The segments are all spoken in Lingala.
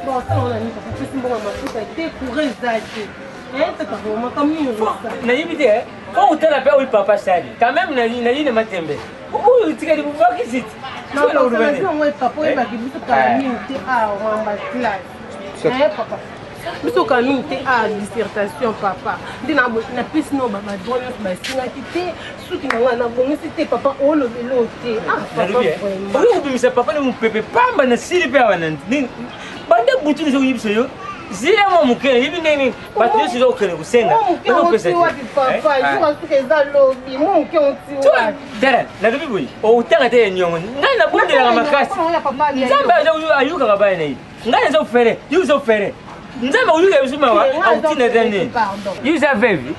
Bon, ça on a mis parce que c'est bon, ma fille a découvert ça. C'est pas vraiment comme nous. Naïbité, quand on t'a appelé au papa Sadi, quand même, Naï ne m'a tombé. Où tu as dit, vous voyez qui c'est? Non, non, non, papa, il va dire que tu as mis en classe. Papa. Biso kami te a dissertation papa. Dina na pisi no ba droit ba singa kité suki na wana bongisi te papa olo belote. Ah papa. Oyo bimisa papa ne mupepe pamba na sili pe wana. Bande butu ni so yibiso yo. Zile mo mukene yibi nini batyo sizo kene kusenga. Mo pesa. Papa, yo suke za lobi mo ke onti wa. Dara, na lobi boy. O utanga te nyongo. Ngana bundela makasi. Zamba ayuka kabaya nei. Ngana zo fere, yuzo fere. Nzamba uyuka bisuma wa autina dane. Yuza vevi.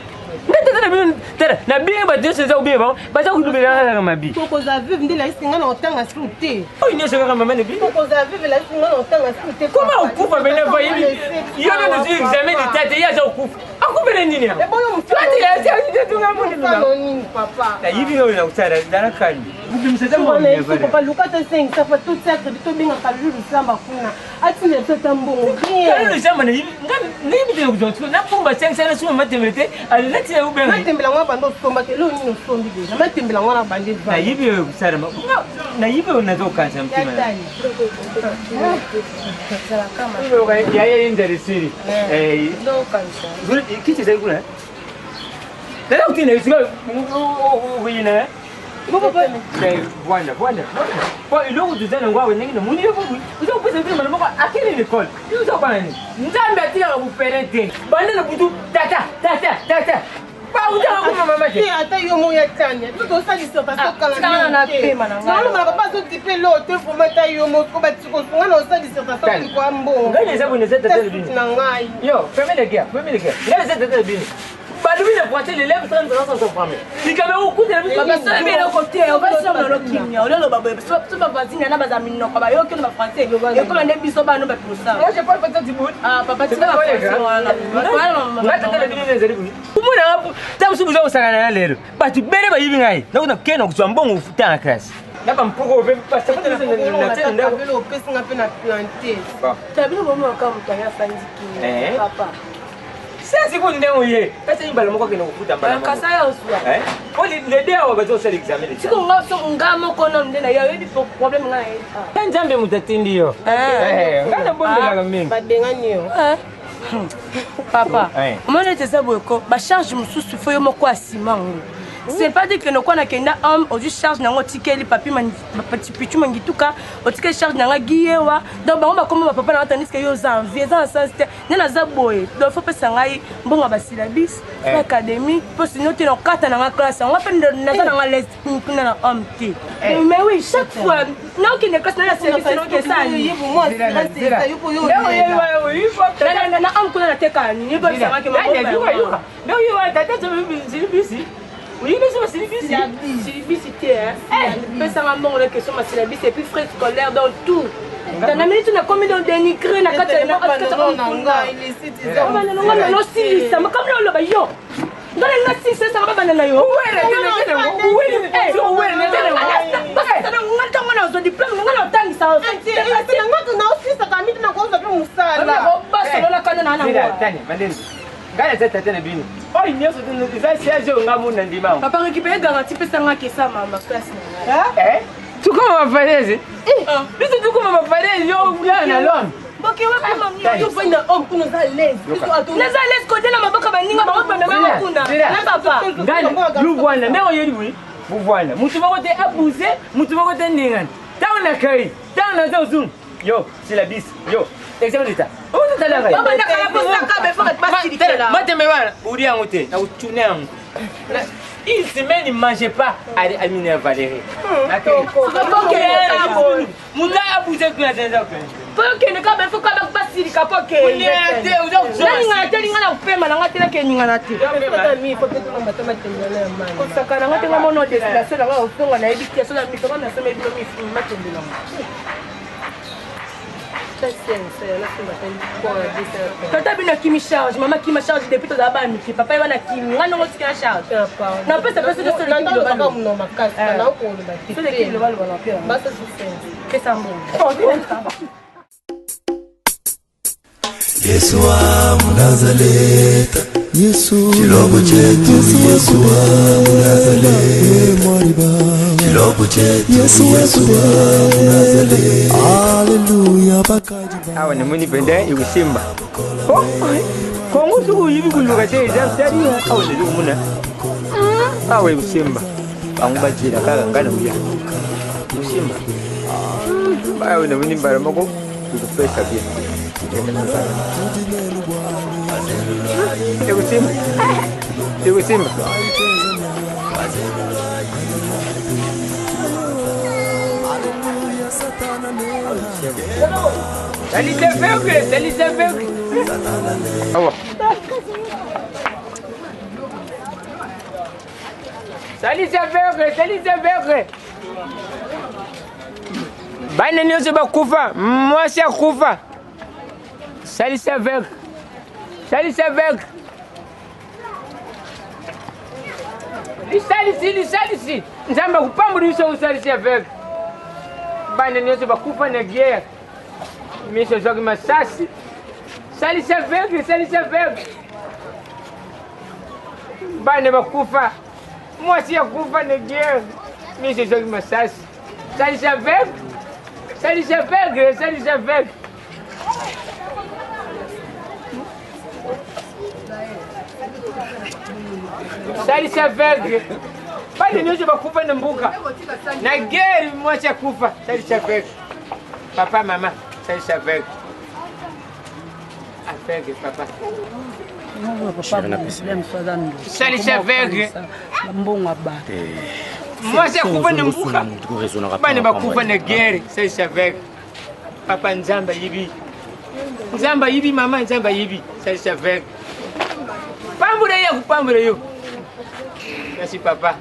Na bien ba Dieu c'est ça ou bien ba za kulubela na mabi. Koko za vive ndela isinga na otanga sute. Oh il ne sera mama ne bi. Koko za vive la isinga na otanga sute. Comment on coupe ben va yibi. Yo na nous examen de tête ya za coupe. Akubele nini ya? Toi tu ya tu tunga mundi nini papa. Na yibi no na usara dana kani. Mubi mseza mo. Papa Lucas 5 ça fait tout ça que tu binga kalulu samba kuna. Ati ne tata mbongo. Kalulu samba na yibi. Ngani de uzonto na pumba 5 sana suma matemete. Alati ya ubena. Matembela ngwa bando somba ke lo nino sombi deja. Matembela ngwa na bande va. Na yibi usara ma. Na yibi unazo kansa mtima. Ya interesiri. No kansa. Kichi sai kuna. Dada utina isiga wina. Baba bwana. Kwa iloko tuzana ngwa wengi na muni yobu. Uzo pesa vile mwana moko akili ni call. Uzo bana ni. Nzambe atia kuperete. Banda na butu tata. Ba uja ko mama ke. Ata yo mo ya tanya. Tuto sa dissertation kala na pema na ngwa. Nalo mama papa so tipe lo te fo mata yo mo ko ba tsiko ngana o sa dissertation kwa mbo. Ngani zabu ne zeta tele bini. Na ngai. Yo, famille de guerre. Ngani zeta tele bini. Badoubi ne pointer les lèvres sans se prendre. Si quand même au coup de la papa ça bien le côté, on va sur le kimia. On le baba, tout ma voisine na bazami no kwa yo ke na français. Yo ko na biso ba no ba pour ça. Moi je parle pas de Djibouti. Ah papa tu vas faire. Ngata tele bini ne zeli bini. Umuna hapo, tabusu buza usangana na lero. Batu bere ba yibi ngai. Na kuna kena kuswa mbongo ufuta na class. Naba mpoko be pasta kwa na tena ndio. Velo pesa ngapi na planter. Tabino bomo kama mtaya fandiki. Papa. C'est quoi ndenge oye pesa yibala moko kena kufuta mbala kasa ya oswa oli le deo bazo sel examen siko ngaso ngamo kono ndena ya yedi problème ngai nzambe mutatindi yo ngana bondela kamingi badengani yo papa omona tesa boyeko ba charge mususu fo yo moko asimango. C'est pas dit que nous connaissons qu'un homme aujourd'hui charge n'ango ticket les papiers petit pichu mangituka au ticket charge n'anga guiewa donc on va comme papa n'a entendu que yo zanvier ça c'était n'a za boy donc faut pas s'engager bon on va syllabus l'académie pour sinon tu n'as qu'à t'en classe on va faire n'a les kuna na homme ti mais oui chaque fois non qui ne classe na service non que ça ni moi c'est yo yo na homme kuna na teka ni ba s'engager que moi non yo tata c'est busy. Oui, mais c'est difficile. Mais ça m'a demandé la question, c'est la vie, c'est plus frais scolaire dans tout. Dans la minute, on a commis dans dénigrer la carte. Non, si, ça m'a comme le baillot. Dans les nassis, ça va banana yo. Oh, il y a ce que papa récupérer garantie peut s'en que ça maman place. Tu comment va faire mais tu comment va faire yo na l'homme. OK wa maman yo point homme pour nous à l'aise. Nous à l'aise côté na maboka baninga ba kuna. Na papa. Ngani lu bwana ndeko yeli oui. Vous voilà. Mutu bako te abusé, mutu bako te ndingana. Tawo na kai, tawo na zoom. Yo, c'est la bis. Yo. Exemple d'état. Où tu t'as l'air? Papa nakala posa kabe faut être pas si là. Moi t'aimes pas. Ouri angote, na utune ang. Une semaine il mangeait pas à Minerva Valérie. Muta abusé que la dernière fois. Faut que ne kabe faut kabe pas si kapo ke. Nani ngana upema na ngati na ke ngana te. Mi faut que tu m'as matembela na mama. Ko sakana ngati ngamo no destination na ufunga na ebiki so na mi to na sema ebilo mi fu matembela. Tata bina qui me charge, maman qui me charge depuis tout d'abord, mais papa il va na qui, moi non aussi qui charge. Non pas ça peut se faire sur le papa mon ma casse, na ko le bâti. Sur le qui le va le faire. Bah ça c'est que ça bon. Yesu wa Mnazareta, Yesu chilobo chetu, Yesu wa Mnazareta, chilobo chetu, Yesu wa Mnazareta. Hallelujah, bakaji. Awa ni muni bende yusimba. Kongo tu yibi kuluka te jamtari awa ni lumuna. Awa yusimba. Angba jira kala ngana uya. Yusimba. Awa ni muni baramako kufesa bia. Yusimba. Yusimba. Salut c'est aveugle. Awa. Salut c'est aveugle. Bana nyoso bakufa, mwasi akufa. Salut c'est aveugle. Lisali. Nzamba kupambura iso salut c'est aveugle. Bana nyoso bakufa na guerre. Miso joga masasi. Salut c'est aveugle. Bana bakufa. Mwasi akufa na guerre. Miso joga masasi. Salut c'est aveugle. Salut c'est aveugle. Bana nyoso bakufa na mbuka. Na guerre mwasi akufa. Salut c'est aveugle. Papa, maman, salut c'est aveugle. Aveugle, papa. Salut c'est aveugle. Moi c'est akufa na mbuka. Bana bakufa na guerre. Salut c'est aveugle. Papa nzamba yibi. Mama nzamba yibi. Salut c'est aveugle. Pambure yo. Merci papa.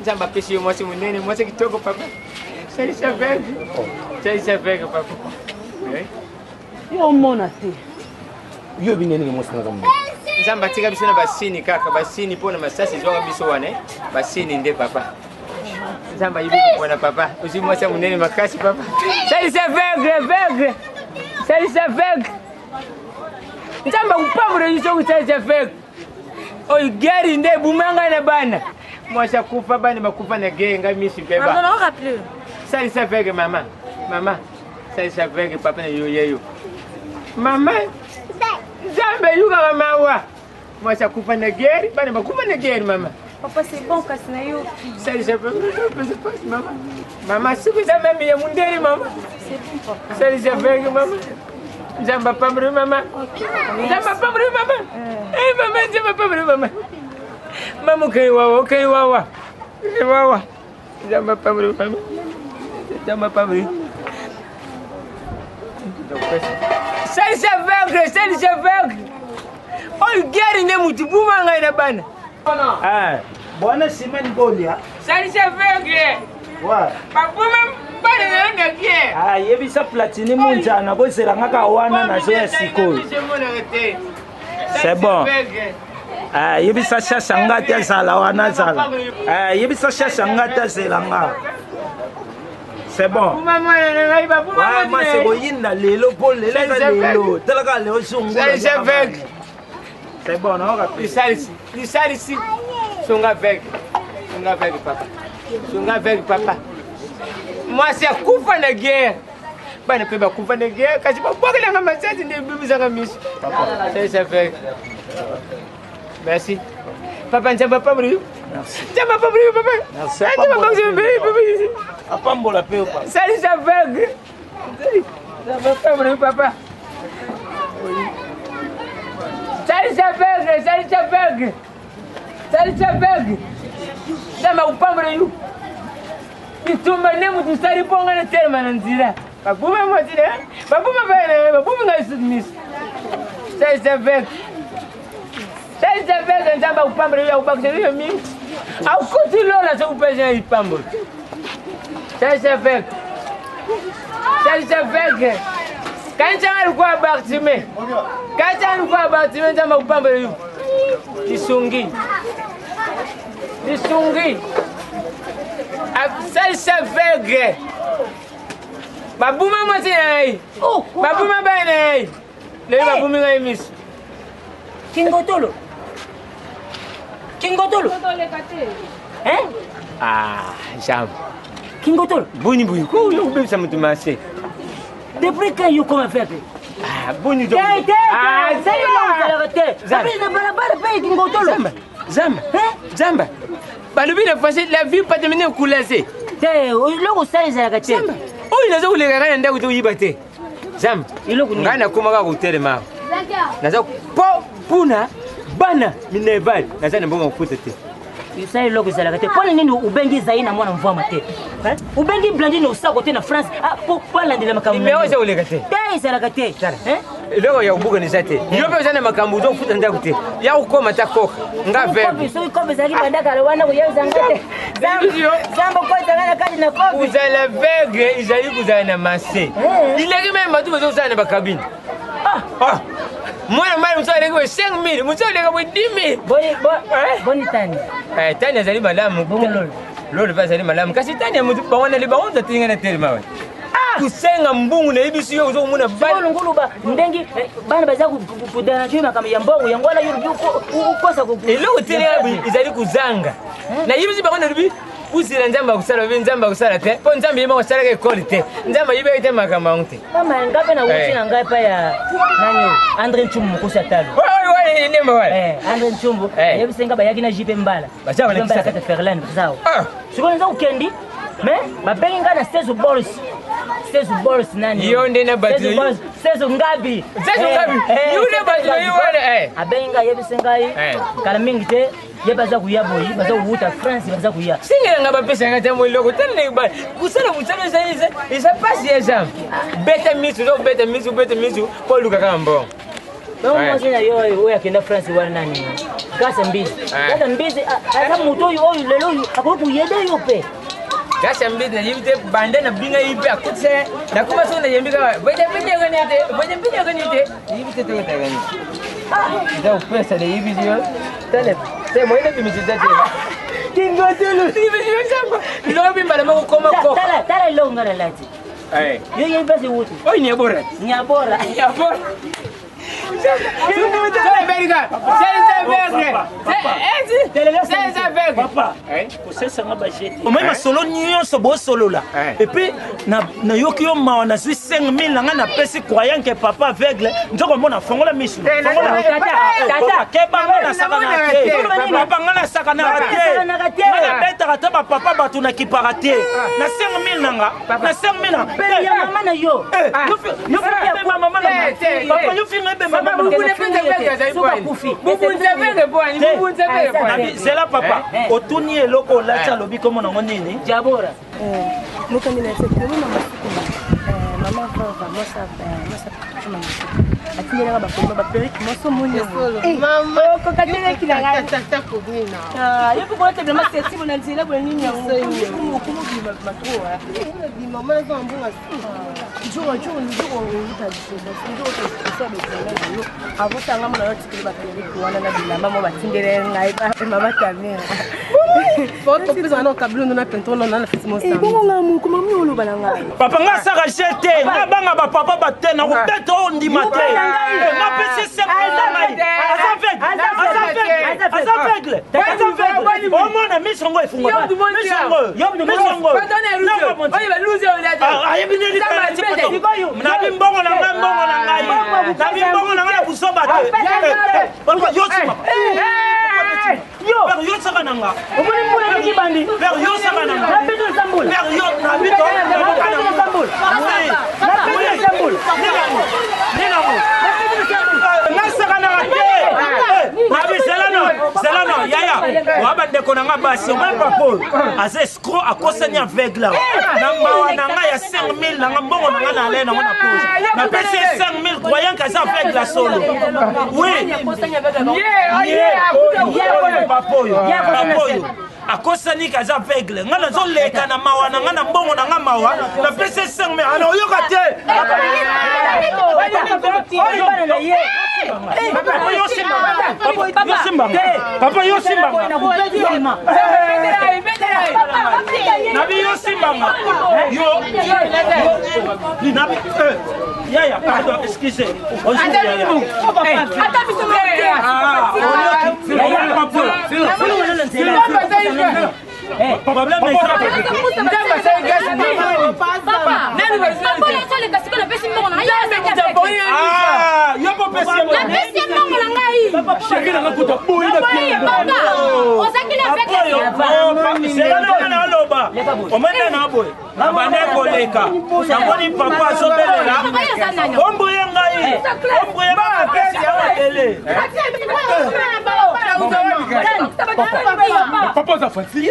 Nzamba pesi yo mwasi munene, mwasi kitoko papa. Salut c'est aveugle. Papa. Yo mona te. Yo binene mwasi na kambo. Nzamba tika bisina basini kaka, basini pona masasi zonga biso wane. Basini nde papa. Nzamba yibi kupona papa. Usi mwasi munene makasi papa. Salut c'est aveugle. Nzamba kupambura yiso ku salut c'est aveugle. Oy gari nde bumanga na bana. Mwasi akufa bana bakufa na genga misi beba. Maman on rappelle. Salut c'est aveugle maman. Salut c'est aveugle papa na yo. Maman. Nzamba yuka mamawa. Mwasi akufa na gari bana bakufa na gari mama. Papa c'est bon kasi na yo. Salut c'est aveugle maman. Maman siku za mimi ya munderi mama. C'est bon papa. Salut c'est aveugle maman. Nzamba pambre mama. Nzamba pambre mama. Mama nzamba pambre mama. Mama kai wawa. Nzamba pambre mama. Salut c'est aveugle. Oh gari ne mutu bumanga ina bana. Bwana Simon Bolia. Salut c'est aveugle. Wa. Babuma bana na gie. Yebisa platini munjana bozela ngaka wana na zo ya siko. C'est bon. Yebisa shasha ngati azala wana zala. Yebisa shasha ngati azela nga. C'est bon. Moi c'est boyinda lelo pour lelo. Telaka leo sungu. C'est aveugle. C'est bon, on va plus. Ici. Songa aveugle papa. Moi c'est akufa na guerre. Bana pe bakufa na guerre kasi bakwalela ngama sati nde bibi zanga miso. Papa, c'est aveugle. Merci. Papa nzamba pamri. Merci. Nzamba pamri papa. Merci. Nzamba pamri papa. Apambola pe papa. Salut c'est aveugle. Nzamba pamri papa. Salut c'est aveugle. Nzamba upamri you. Kitumba nemu tusari ponga na terma na nzira. Babuma mwatira. Babuma ngaisudmis. C'est aveugle. Nzamba upambre ya ubakse yo mimi. Au kuti lola so upeja ipambo. C'est aveugle. Kancha alikuwa baktime. Nzamba upambre yo. Kisungi. C'est aveugle. Babuma mwatira. Babuma bana. lelo babuminga emis Kingotolo. Kingotolo. Hein? Ah, jam. Kingotolo. Boni boni. Ko yo bebisa mutu mase. Depuis quand you come faire? Ah, boni do. Ah, c'est là. Après na barabara pa Kingotolo. Zamba. Balubi na passer la vie pas terminer coulaser. Te, loko saiza la te. Oh, il a zo le gana nda kuto yibate. Zamba. Iloko ni. Ngana kuma ka kutelema. Naza puna bana mineval. Naza mbongo kutete. Isai loko zala te. Pona nini ubengi zaina mwana mvua mate. Ubengi blandine usako te na France. Ah, pour landela makambo. Imeoza ulegate. Te zala te. Leo ya ubuga ni zate. Yope zana makambo zo futa nda kute. Ya ukoma takoka. Nga verbe. So kobe zali bandaka rwanda kuyeza ngate. Zambo kwa zangana kadi na kobe. Uzala vege izali kuzana mase. Ileki même matu zo zana bakabine. Ah. Mwana mali mtsale kwa 5000, mtsale kwa 10000. Boni tani. Tani azali malamu. Lolo pa azali malamu. Kasi tani ya mtu bawana liba onda tinga na telema we. Kusenga mbungu na ibisi yo zo muna ba. Ngulu ba ndengi bana baza kudana chima kama ya mbongo ya ngwala yuru ukosa ku. Elo tele izali kuzanga. Na ibisi bawana libi usira nzamba kusala be nzamba kusala te. Po nzamba yema kusala ke quality. Nzamba yibe ite makamba unte. Mama ngape na uchi na ngapa ya nanyo Andre Nchumbu kusa talo. Wale nemba wale. Andre Nchumbu yebi senga ba yakina jipe mbala. Bacha na kisa kata Ferland zao. Siko nza ukendi. Me babengi ngana Stezo Boris. Stezo Boris nani? Yonde na batili. Stezo Ngabi. Stezo Ngabi. Yule batili wale abenga yebi sengai. Kala mingi te yebaza kuyaboyi baza kuuta France baza kuya. Singira ngaba pesa ngata mo loko tele ba. Kusala mutano zaini isa pasi ya jam. Beta misu ko luka kambo. Mama sina yo yakenda France wala nani? Gasa mbizi. Gasa mbizi asa mutoyi oyu lelo akoku yede yope. Gasa mbizi na yimite bande na binga yipe akutse na kuma so na yembika boje ganite yimite to tagani. Ndio pesa de yibi yo. Tele. Se moina bimisita tele. Kingotolo yibi yo samba. Lobi mbala mako koma ko. Tala longa la lati. Yo yembasi wuti. Oi nyabora. Omema solo nyonso bo solo la. Et puis na yoki yo mawa na zwi 5000 nanga na pesi croyant que papa aveugle njoko mona fongola misu. Fongola tata. Keba ngana sakana te. Papa ngana sakana te. Na beta ta papa batu na kiparate. Na 5000 nanga. Na 5000 nanga. Pe ya mama na yo. Yo fi mama na. Papa yo fi ngebe mama. C'est là papa. Otuni eloko lacha lobi comme on a nini. Jabora. Mukani na sekuru na mama vava mosa atinga ba ko ba peri moso munyo. Mama ko katele kilanga tata ko bina. Yepo ko te blema sesi bona nzila bona nini yango. Ko mo bima matwa. Bi mama zo mbunga. Joro avotanga mona yotikili bapeli kuwana na bilamba mo batindele ngai mama kamera. Foto pisa na kablundo na pentono na fiti mo samba. Bongo ngamu kuma mulu balanga. Papa nga saka jete, nga banga ba papa batena ko teto ondi mate. Nga pesi sekunda ngai. Azaveugle. Omona misongo efunga. Misongo. Oye ba lose o la. Ayebini li Nabi mbongo na ngai. Nabi mbongo na ngai busoba te. Yosima. Yo saka nanga. Omoni mbula ni bandi. Yo saka nanga. Nabi to Istanbul. Yo nabi to Istanbul. Nabi Istanbul. Nino. Nasaka nanga te. Nabi Zelano yaya. Waba ndeko nanga basi même pas Paul. Ase escroc akosani aveugle. Namba nanga ya 5000 nanga mbongo nanga na lena ngona pose. Na pesi 5000 croyant que ça aveugle la solo. Oui. Papoyo. Akosani kaza aveugle. Ngana zo leka na mawa nanga na mbongo nanga mawa. Na pesi 5000 ana oyoka te. Papa yo simba. Nabi yo simbanga. Yo. Nabi. Yaya, pardon, excusez. Papa, ça fait si.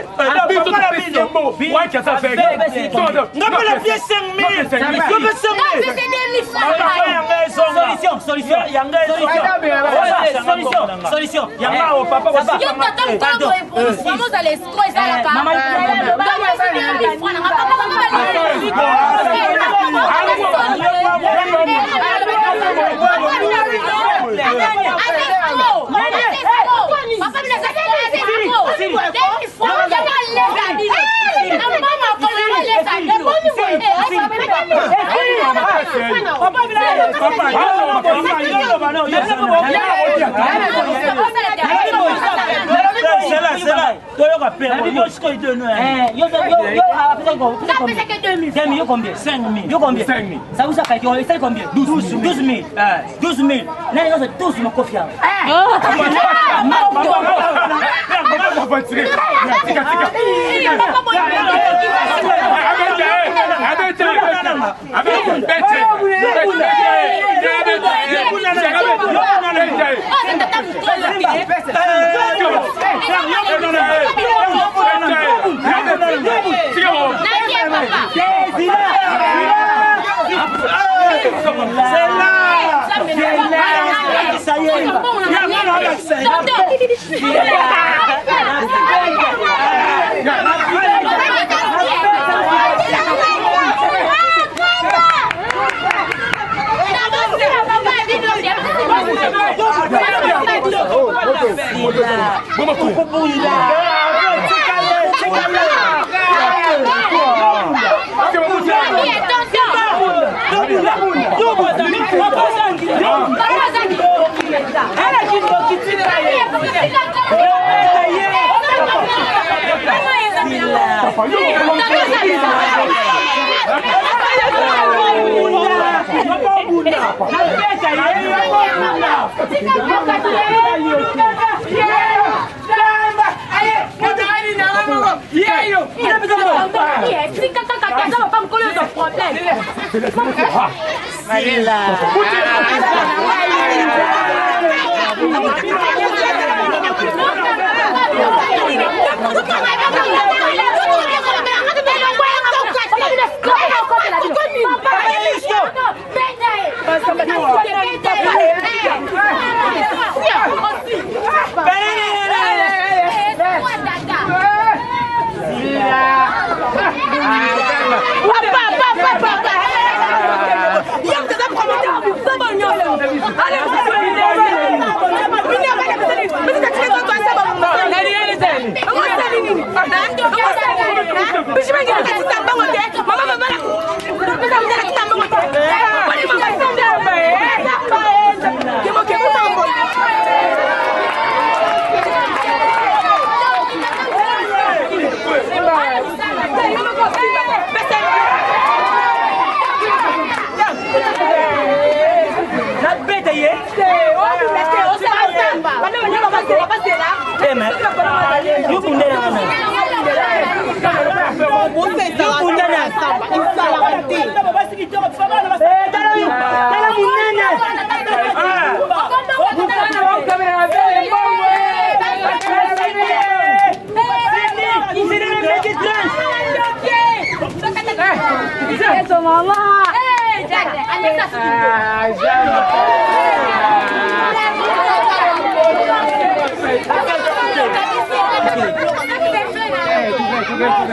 Solution. Ça vous a fait combien? 12 000. 12 000. Là, ils ont tous me confiance.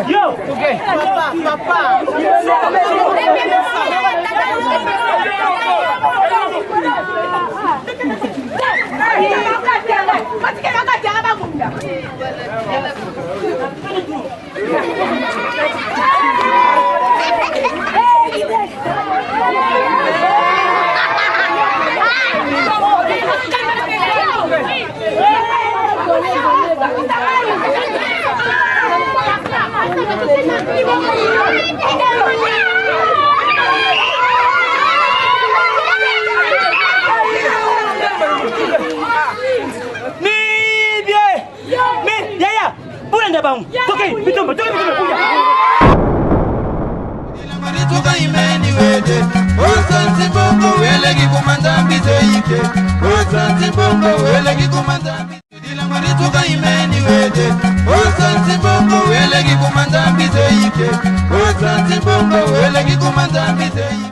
Yo, okay. Papa. kangu. Toke, bitomba. Marituka imeni wede Osanti bongo wele kikumanda mbizeike Osanti bongo wele kikumanda mbizeike Marituka imeni wede Osanti bongo wele kikumanda mbizeike Osanti bongo wele kikumanda mbizeike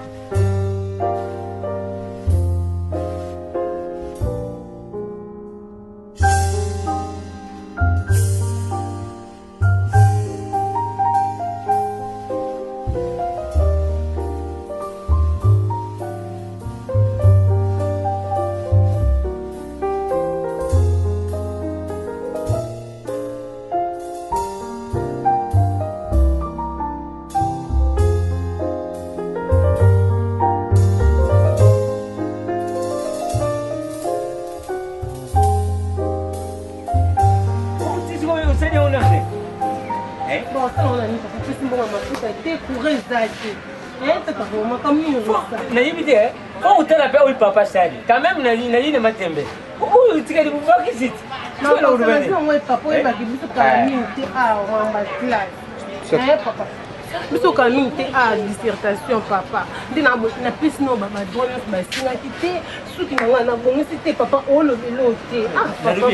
Naïbité, on t'a la paix où papa sali. Quand même, naï ne matembe. Où tu as dit vous voir qui non, papa, il va dire que papa. Biso kami te a dissertation papa. Dina na pisi no baba doyo ba singa kite suki na na bongisi te papa olo belo te. Ah papa.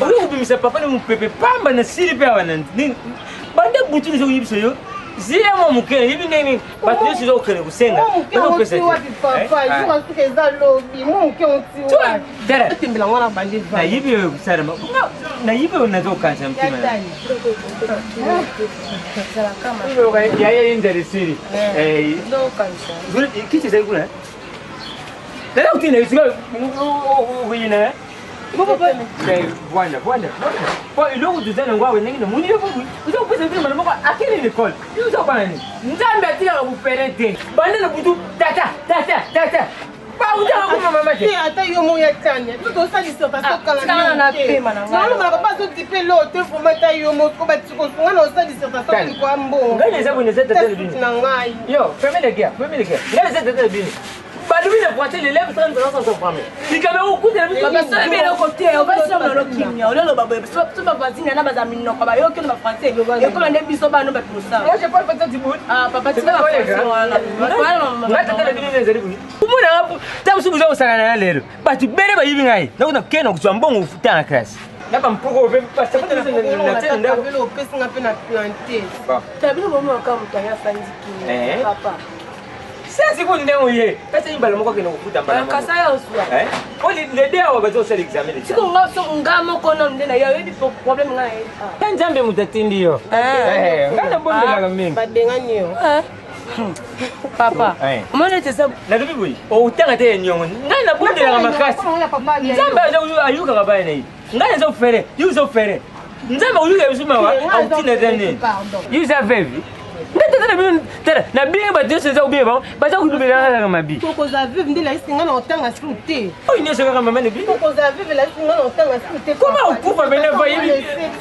Oyo bimisa papa ne mu pepe pamba na sili pe wana. Bande butu ni so yibiso yo. Zia mo mukene yibi nini batyo sizo kene kusenga. Mo pese. Papa, yo ka suke za lobi mo ke onti wa. Dere. Timbila ngwana bande va. Na yibi yo kusara ma. Na yibi yo nazo kansa mtima. Ya interesiri. Do kansa. Zuri kichi sai kuna. Dere utina yisiga uyina. Voilà. Bon, il logo duzana ngwawe nengine muni yo kubi. Uzo pesa vile mwana moko akili ni call. Uzo kwa nani? Nzambe atia kuperete. Bande na butu tata. Ba uja kwa mama je. Ata yo mo ya tanya. Tuto sa dissertation kala na pema na ngwa. Non, mais papa so tipe lo te faut mettre yo mo ko ba tsiko sunga no sa dissertation kwa mbo. Ngani zabu ni zeta tele bini. Na ngai. Yo, fais-moi les gars. Ngani zeta tele bini. Badoubi ne pointer les lèvres sans se prendre. Si quand même au coup de la vie. Papa ça bien au côté, on va sur le kimia. On le baba, so ba voisine na bazami no ba yo que no français. Et comme on est biso ba no ba tout ça. Moi je parle pas de petit bout. Ah papa tu vas ngata tele bini nezali buni. Kumuna hapo tabusu buzo usangana na lero. Batu bere ba yibi ngai. Na kuna kena kuswa mbongo ufuta na class. Napa mpoko be pasta kuna na tena ndako. Velo pesa ngapi na planter. Ba. Tabilo bomo kama mtanya sanziki. Papa. Sasa kwa ndio yeye. Pesa hii bala moko kena kufuta mbala. Kasa yo swa. Oli le dia wa bazo sel examen. Siko ngaso ngamo kono ndena yo yedi problem ngai. Kanjambe mutatindi yo. Ngana bonde la mingi. Badengani yo. Papa. Umone tesa Na bibi boy. O utanga te nyongo. Ngana bonde la makasi. Nzambe ayuka kabaya nei. Ngana zo fere. Yuzo fere. Nzambe uyuka bisuma wa. Autina dane. Yuza vevi. Na bien batyo seza ubieba baza kudubela la mabi koko za vive ndela isinga na otanga sute o ine seka kama mane bi koko za vive la isinga na otanga sute comment ukufa bene va yibi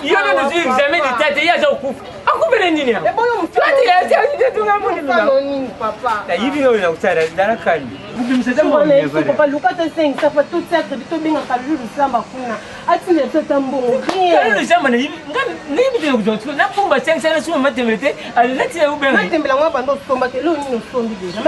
yo na nzi examen de tete ya za ukufa akubele nini ya boyo mfati ya ya tunga muni nini papa na yibi yo na utara dana kali mbimseza mo ne papa lukata 5 ça fait tout ça que to binga kalulu samba kuna atine tata mbongo kalulu samba na yibi ngani nini kuzotu na pumba 5 sana suma matemelete alati ya ubenga matembela ngwa bando somba ke lo nini sombi deja